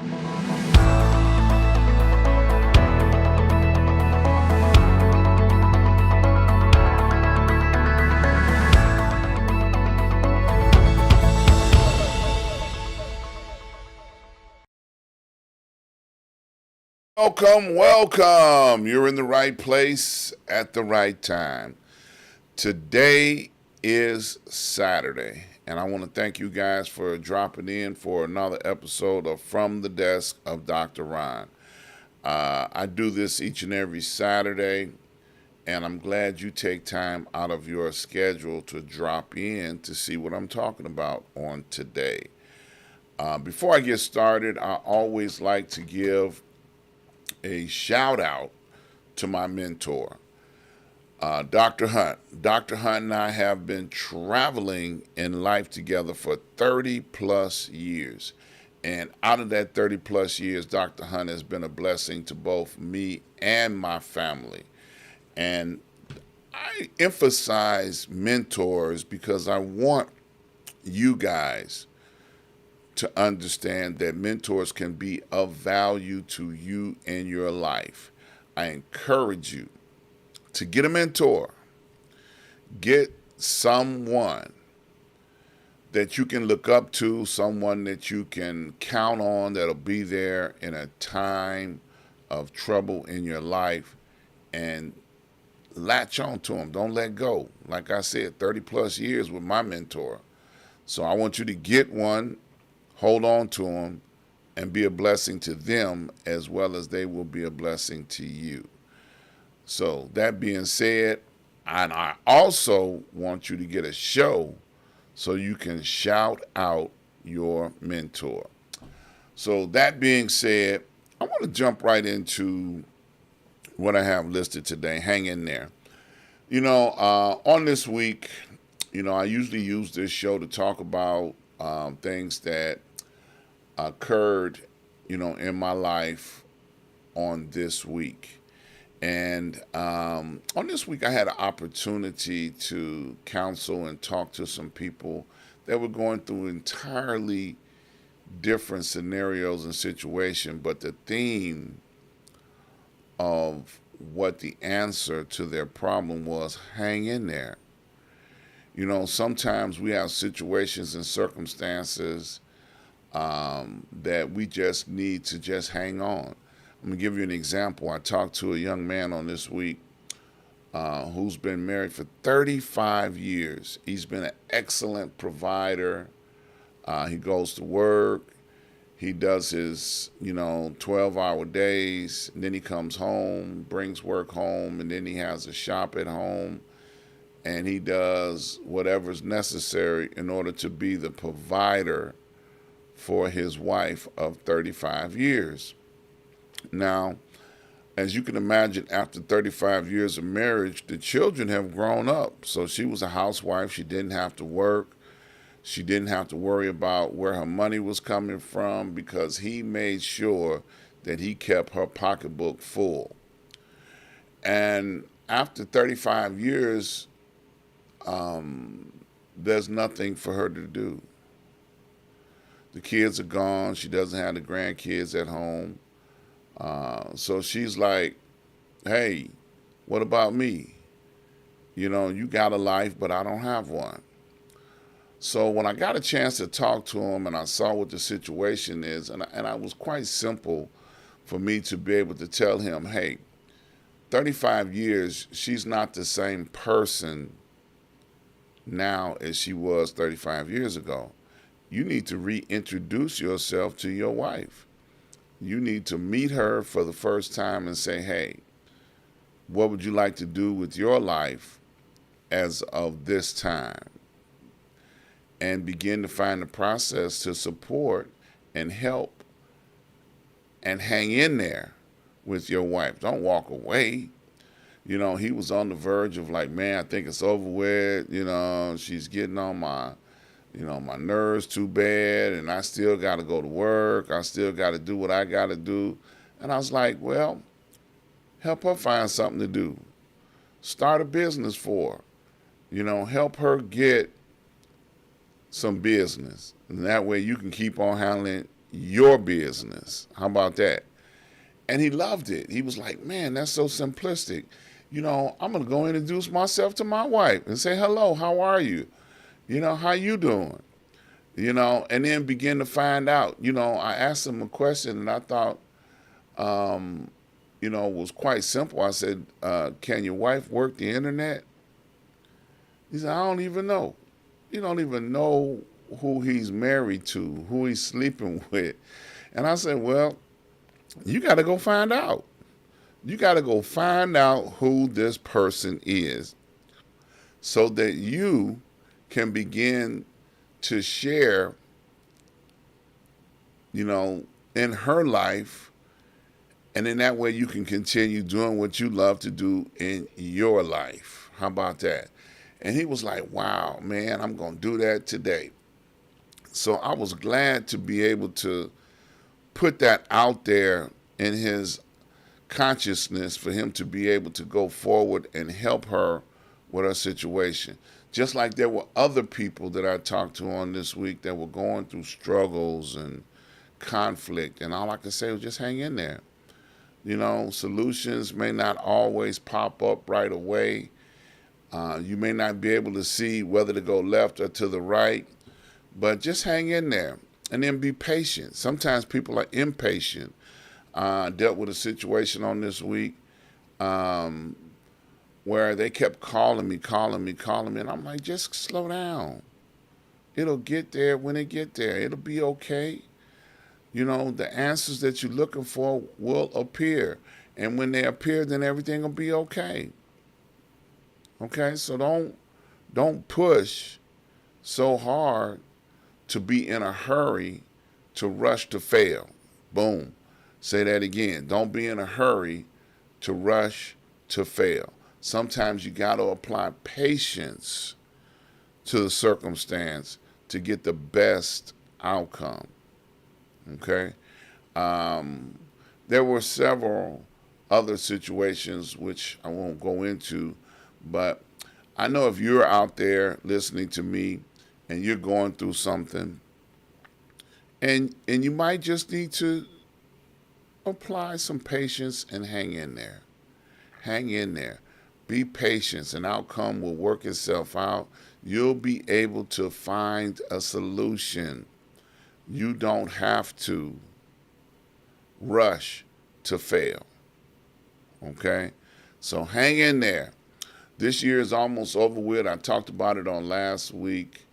Welcome, welcome. You're in the right place at the right time. Today is Saturday, and I want to thank you guys for dropping in for another episode of From the Desk of Dr. Ron. I do this each and every Saturday, and I'm glad you take time out of your schedule to drop in to see what I'm talking about on today. Before I get started, I always like to give a shout out to my mentor, Dr. Hunt. Dr. Hunt and I have been traveling in life together for 30 plus years. And out of that 30 plus years, Dr. Hunt has been a blessing to both me and my family. And I emphasize mentors because I want you guys to understand that mentors can be of value to you in your life. I encourage you to get a mentor, get someone that you can look up to, someone that you can count on that'll be there in a time of trouble in your life, and latch on to them. Don't let go. Like I said, 30 plus years with my mentor. So I want you to get one, hold on to them, and be a blessing to them as well as they will be a blessing to you. So that being said, and I also want you to get a show so you can shout out your mentor. So that being said, I want to jump right into what I have listed today. Hang in there. On this week, I usually use this show to talk about things that occurred, in my life on this week. And on this week, I had an opportunity to counsel and talk to some people that were going through entirely different scenarios and situations, but the theme of what the answer to their problem was: hang in there. Sometimes we have situations and circumstances that we just need to just hang on. I'm going to give you an example. I talked to a young man on this week who's been married for 35 years. He's been an excellent provider. He goes to work. He does his, 12-hour days. And then he comes home, brings work home, and then he has a shop at home. And he does whatever's necessary in order to be the provider for his wife of 35 years. Now, as you can imagine, after 35 years of marriage, the children have grown up. So she was a housewife. She didn't have to work. She didn't have to worry about where her money was coming from because he made sure that he kept her pocketbook full. And after 35 years, there's nothing for her to do. The kids are gone. She doesn't have the grandkids at home. So she's like, hey, what about me? You got a life, but I don't have one. So when I got a chance to talk to him and I saw what the situation is, and I was quite simple for me to be able to tell him, hey, 35 years, she's not the same person now as she was 35 years ago. You need to reintroduce yourself to your wife. You need to meet her for the first time and say, hey, what would you like to do with your life as of this time? And begin to find the process to support and help and hang in there with your wife. Don't walk away. He was on the verge of like, man, I think it's over with. She's getting on my nerves too bad, and I still got to go to work. I still got to do what I got to do. And I was like, well, help her find something to do. Start a business for her. Help her get some business. And that way you can keep on handling your business. How about that? And he loved it. He was like, man, that's so simplistic. I'm going to go introduce myself to my wife and say, hello, how are you? How you doing? And then begin to find out. I asked him a question and I thought, was quite simple. I said, can your wife work the internet? He said, I don't even know. You don't even know who he's married to, who he's sleeping with. And I said, well, you got to go find out. You got to go find out who this person is so that you can begin to share, in her life. And in that way, you can continue doing what you love to do in your life. How about that? And he was like, wow, man, I'm going to do that today. So I was glad to be able to put that out there in his consciousness for him to be able to go forward and help her with her situation. Just like there were other people that I talked to on this week that were going through struggles and conflict. And all I could say was just hang in there. Solutions may not always pop up right away. You may not be able to see whether to go left or to the right, but just hang in there and then be patient. Sometimes people are impatient. Dealt with a situation on this week where they kept calling me, and I'm like, just slow down. It'll get there when it get there. It'll be okay. The answers that you're looking for will appear. And when they appear, then everything will be okay. Okay, so don't push so hard to be in a hurry to rush to fail. Boom. Say that again. Don't be in a hurry to rush to fail. Sometimes you got to apply patience to the circumstance to get the best outcome. Okay? There were several other situations which I won't go into, but I know if you're out there listening to me and you're going through something, and you might just need to apply some patience and hang in there. Hang in there. Be patient. An outcome will work itself out. You'll be able to find a solution. You don't have to rush to fail. Okay? So hang in there. This year is almost over with. I talked about it on last week.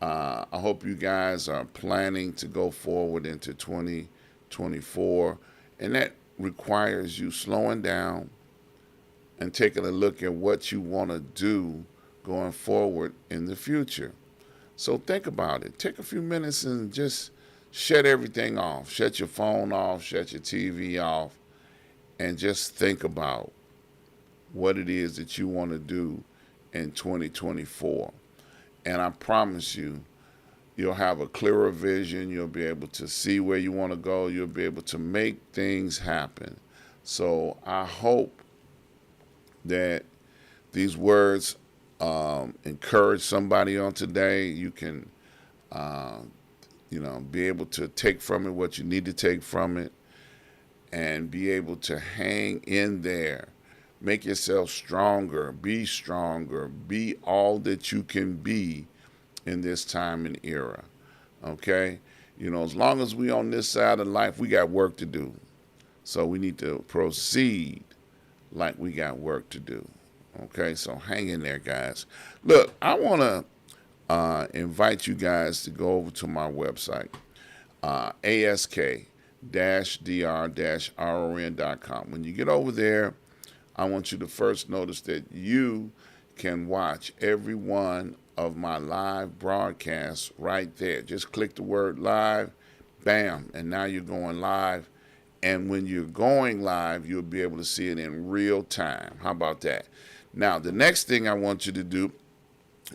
I hope you guys are planning to go forward into 2024. And that requires you slowing down and taking a look at what you want to do going forward in the future. So think about it. Take a few minutes and just shut everything off. Shut your phone off, shut your TV off, and just think about what it is that you want to do in 2024. And I promise you, you'll have a clearer vision. You'll be able to see where you want to go. You'll be able to make things happen. So I hope that these words encourage somebody on today. You can, be able to take from it what you need to take from it and be able to hang in there. Make yourself stronger. Be all that you can be in this time and era. Okay? As long as we on this side of life, we got work to do. So we need to proceed like we got work to do. Okay? So hang in there, guys. Look, I want to invite you guys to go over to my website, ask-dr-ron.com. When you get over there, I want you to first notice that you can watch every one of my live broadcasts right there. Just click the word live, bam, and now you're going live. And when you're going live, you'll be able to see it in real time. How about that? Now, the next thing I want you to do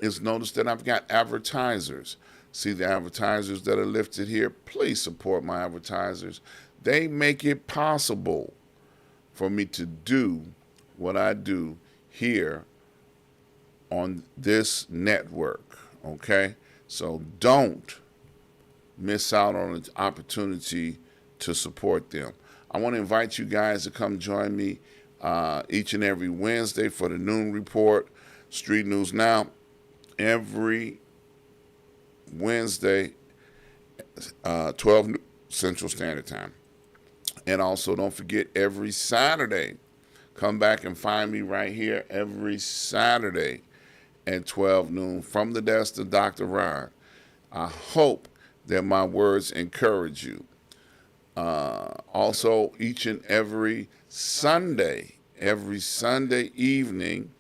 is notice that I've got advertisers. See the advertisers that are listed here? Please support my advertisers. They make it possible for me to do what I do here on this network, okay? So don't miss out on an opportunity to support them. I want to invite you guys to come join me each and every Wednesday for the Noon Report, Street News Now, every Wednesday, 12 Central Standard Time. And also, don't forget, every Saturday, come back and find me right here every Saturday at 12 noon from the desk to Dr.Ron. I hope that my words encourage you. Also, each and every Sunday evening,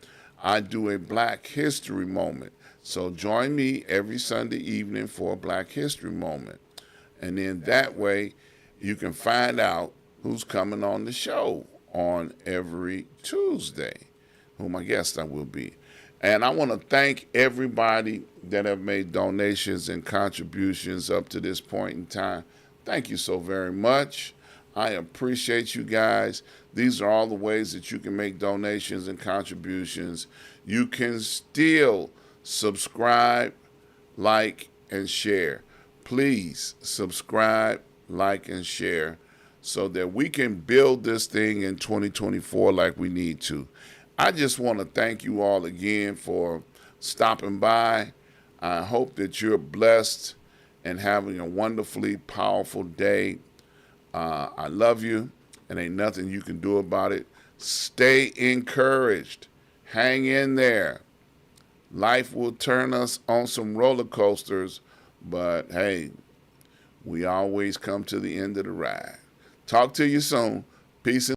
I do a Black History Moment. So join me every Sunday evening for a Black History Moment. And then that way, you can find out who's coming on the show on every Tuesday, who my guest I will be. And I want to thank everybody that have made donations and contributions up to this point in time. Thank you so very much. I appreciate you guys. These are all the ways that you can make donations and contributions. You can still subscribe, like, and share. Please subscribe, like, and share so that we can build this thing in 2024 like we need to. I just want to thank you all again for stopping by. I hope that you're blessed and having a wonderfully powerful day. I love you, and ain't nothing you can do about it. Stay encouraged. Hang in there. Life will turn us on some roller coasters, but hey, we always come to the end of the ride. Talk to you soon. Peace and